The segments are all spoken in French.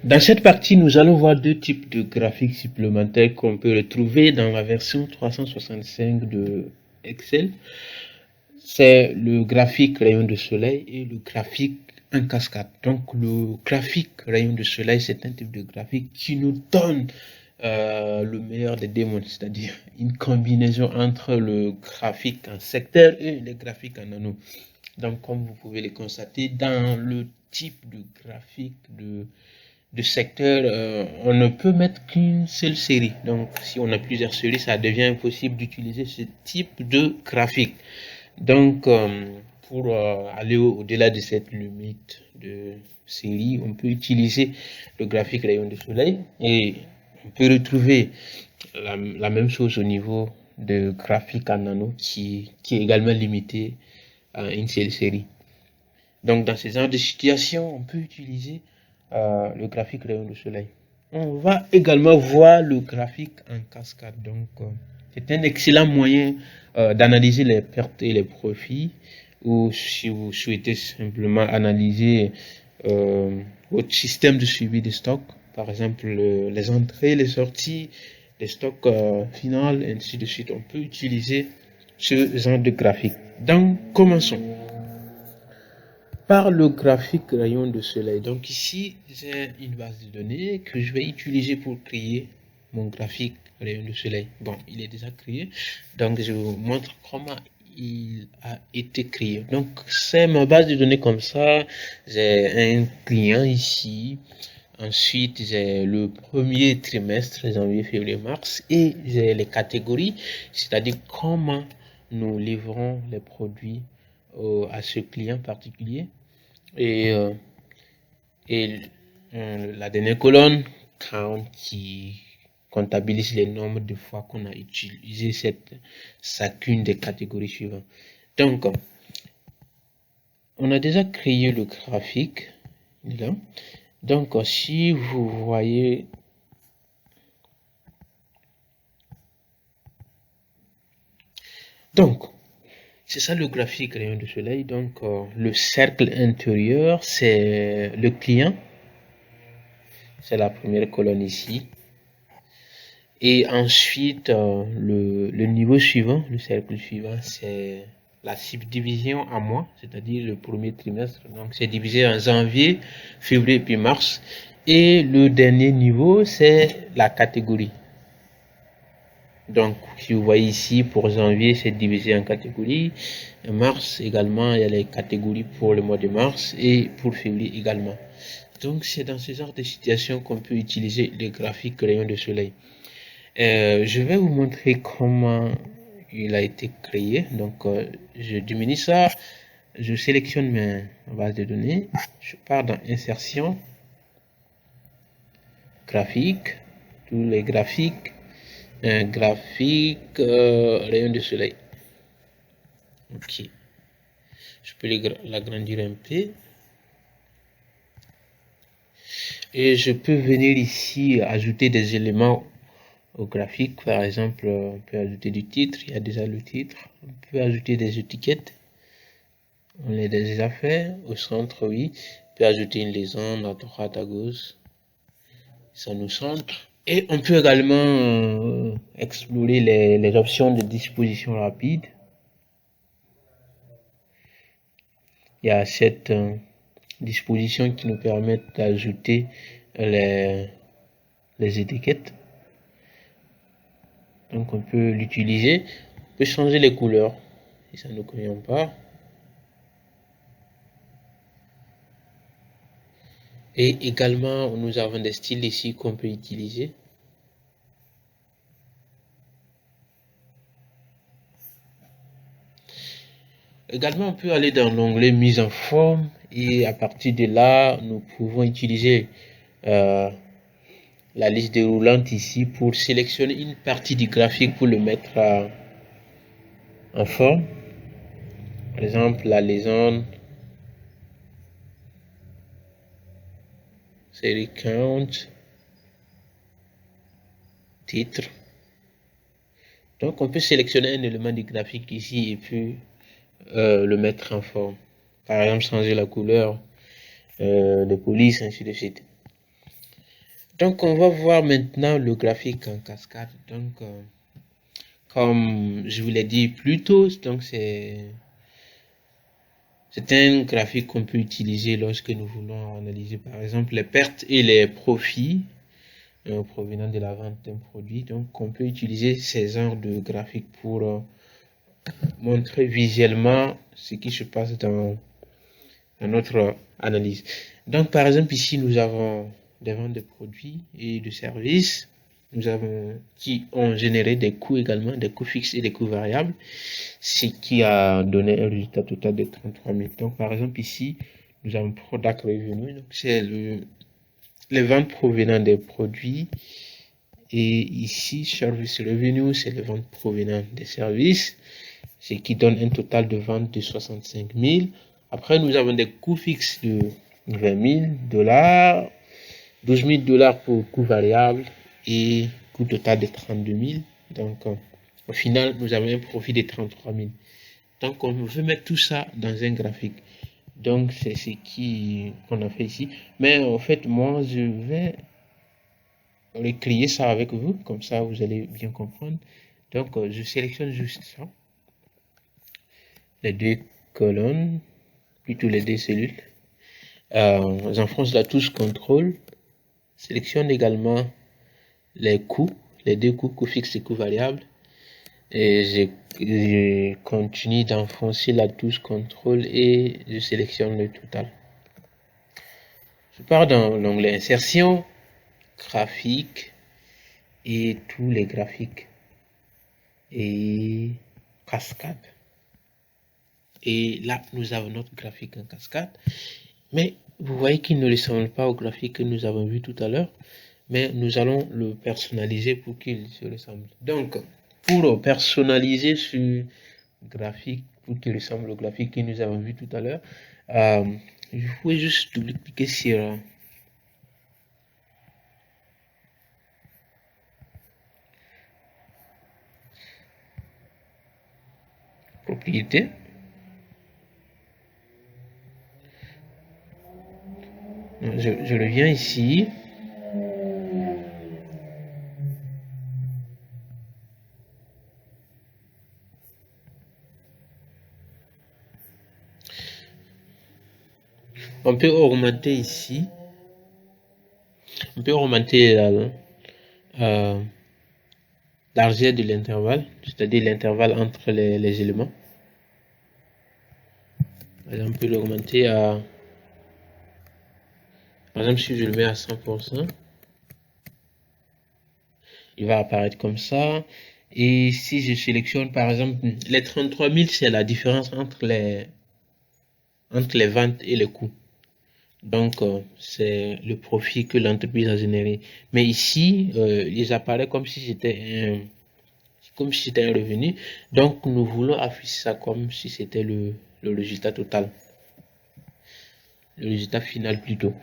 Dans cette partie, nous allons voir deux types de graphiques supplémentaires qu'on peut retrouver dans la version 365 de Excel. C'est le graphique rayon de soleil et le graphique en cascade. Donc le graphique rayon de soleil, c'est un type de graphique qui nous donne le meilleur des démons, c'est-à-dire une combinaison entre le graphique en secteur et le graphique en anneau. Donc comme vous pouvez le constater, dans le type de graphique de secteur, on ne peut mettre qu'une seule série. Donc si on a plusieurs séries, ça devient impossible d'utiliser ce type de graphique. Donc pour aller au-delà de cette limite de série, on peut utiliser le graphique rayon de soleil et on peut retrouver la même chose au niveau de graphique en anneau qui est également limité à une seule série. Donc dans ces genres de situations, on peut utiliser le graphique rayon de soleil. On va également voir le graphique en cascade. Donc c'est un excellent moyen d'analyser les pertes et les profits, ou si vous souhaitez simplement analyser votre système de suivi des stocks, par exemple les entrées, les sorties, les stocks finales, ainsi de suite. On peut utiliser ce genre de graphique. Donc commençons par le graphique rayon de soleil. Donc ici, j'ai une base de données que je vais utiliser pour créer mon graphique rayon de soleil. Bon, il est déjà créé. Donc je vous montre comment il a été créé. Donc c'est ma base de données comme ça. J'ai un client ici. Ensuite, j'ai le premier trimestre, janvier, février, mars, et j'ai les catégories, c'est-à-dire comment nous livrons les produits à ce client particulier. Et la dernière colonne, count, qui comptabilise les nombres de fois qu'on a utilisé chacune des catégories suivantes. Donc, on a déjà créé le graphique. Là. Donc, si vous voyez donc, c'est ça le graphique rayon de soleil. Donc, le cercle intérieur, c'est le client. C'est la première colonne ici. Et ensuite, le niveau suivant, le cercle suivant, c'est la subdivision en mois, c'est-à-dire le premier trimestre. Donc, c'est divisé en janvier, février, puis mars. Et le dernier niveau, c'est la catégorie. Donc, si vous voyez ici, pour janvier, c'est divisé en catégories. Mars également, il y a les catégories pour le mois de mars et pour février également. Donc, c'est dans ce genre de situation qu'on peut utiliser les graphiques rayon de soleil. Je vais vous montrer comment il a été créé. Donc, je diminue ça. Je sélectionne ma base de données. Je pars dans Insertion, Graphique, tous les graphiques. Graphique rayon de soleil. Ok. Je peux l'agrandir un peu. Et je peux venir ici ajouter des éléments au graphique. Par exemple, on peut ajouter du titre. Il y a déjà le titre. On peut ajouter des étiquettes. On les a déjà fait. Au centre, oui. On peut ajouter une légende à droite, à gauche. Ça nous centre. Et on peut également explorer les options de disposition rapide. Il y a cette disposition qui nous permet d'ajouter les étiquettes. Donc on peut l'utiliser. On peut changer les couleurs si ça ne nous convient pas. Et également, nous avons des styles ici qu'on peut utiliser. Également, on peut aller dans l'onglet mise en forme et à partir de là, nous pouvons utiliser la liste déroulante ici pour sélectionner une partie du graphique pour le mettre en forme. Par exemple, la légende, série count, titre. Donc, on peut sélectionner un élément du graphique ici et puis le mettre en forme. Par exemple, changer la couleur de police, ainsi de suite. Donc, on va voir maintenant le graphique en cascade. Donc, comme je vous l'ai dit plus tôt, donc c'est un graphique qu'on peut utiliser lorsque nous voulons analyser par exemple les pertes et les profits provenant de la vente d'un produit. Donc on peut utiliser ces genres de graphiques pour montrer visuellement ce qui se passe dans notre analyse. Donc par exemple ici nous avons des ventes de produits et de services. Nous avons qui ont généré des coûts également, des coûts fixes et des coûts variables, ce qui a donné un résultat total de 33 000. Donc par exemple ici, nous avons Product Revenue, donc c'est les ventes provenant des produits, et ici Service Revenue, c'est les ventes provenant des services, ce qui donne un total de ventes de 65 000. Après nous avons des coûts fixes de 20 000 $, 12 000 $ pour coûts variables et coût total de 32 000. Donc, au final, nous avons un profit de 33 000. Donc, on veut mettre tout ça dans un graphique. Donc, c'est ce qu'on a fait ici. Mais en fait, moi, je vais recréer ça avec vous. Comme ça, vous allez bien comprendre. Donc, je sélectionne juste ça. Les deux colonnes, plutôt les deux cellules. J'enfonce la touche CTRL. Sélectionne également les coûts, les deux coûts fixes et coûts variables. Et je continue d'enfoncer la touche CTRL et je sélectionne le total. Je pars dans l'onglet Insertion, Graphique et tous les graphiques et Cascade. Et là, nous avons notre graphique en cascade. Mais vous voyez qu'il ne ressemble pas au graphique que nous avons vu tout à l'heure. Mais nous allons le personnaliser pour qu'il se ressemble. Donc, pour personnaliser ce graphique, pour qu'il ressemble au graphique que nous avons vu tout à l'heure, je vais juste double-cliquer sur propriété. Je reviens ici. On peut augmenter ici. On peut augmenter largeur de l'intervalle, c'est-à-dire l'intervalle entre les éléments. Par exemple, on peut l'augmenter à... Par exemple, si je le mets à 100%, il va apparaître comme ça. Et si je sélectionne, par exemple, les 33 000, c'est la différence entre les ventes et les coûts. Donc, c'est le profit que l'entreprise a généré. Mais ici, il apparaît comme si c'était un revenu. Donc, nous voulons afficher ça comme si c'était le résultat total. Le résultat final plutôt.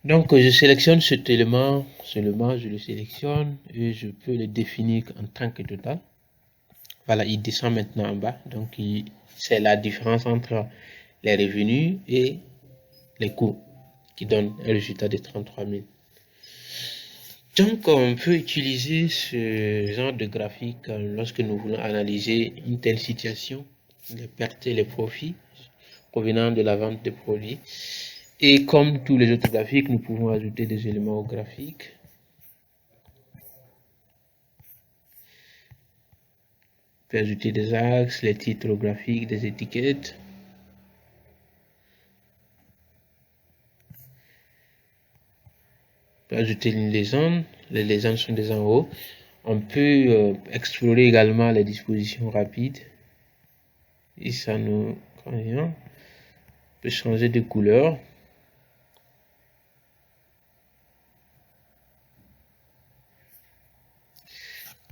Donc, je sélectionne cet élément seulement, je le sélectionne et je peux le définir en tant que total. Voilà, il descend maintenant en bas. Donc, c'est la différence entre les revenus et les coûts qui donne un résultat de 33 000. Donc, on peut utiliser ce genre de graphique lorsque nous voulons analyser une telle situation, les pertes et les profits provenant de la vente de produits. Et comme tous les autres graphiques, nous pouvons ajouter des éléments au graphique. On peut ajouter des axes, les titres graphiques, des étiquettes. On peut ajouter une légende. Les légendes sont déjà en haut. On peut explorer également les dispositions rapides. Et ça nous convient. On peut changer de couleur.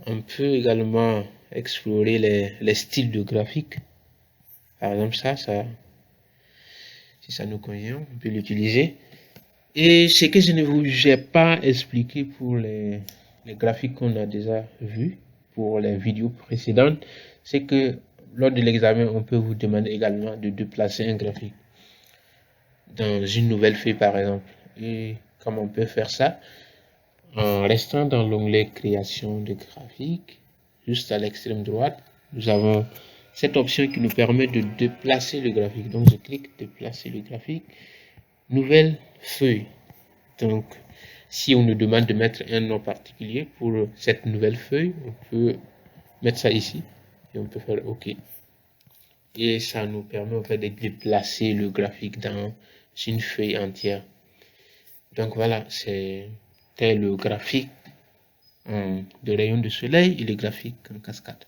On peut également explorer les styles de graphique. Par exemple, si ça nous convient, on peut l'utiliser. Et ce que je ne vous ai pas expliqué pour les graphiques qu'on a déjà vus, pour les vidéos précédentes, c'est que lors de l'examen, on peut vous demander également de déplacer un graphique dans une nouvelle feuille, par exemple. Et comment on peut faire ça? En restant dans l'onglet création de graphique, juste à l'extrême droite, nous avons cette option qui nous permet de déplacer le graphique. Donc je clique déplacer le graphique, nouvelle feuille. Donc si on nous demande de mettre un nom particulier pour cette nouvelle feuille, on peut mettre ça ici et on peut faire OK. Et ça nous permet en fait de déplacer le graphique dans une feuille entière. Donc voilà, c'était le graphique de rayon de soleil et le graphique en cascade.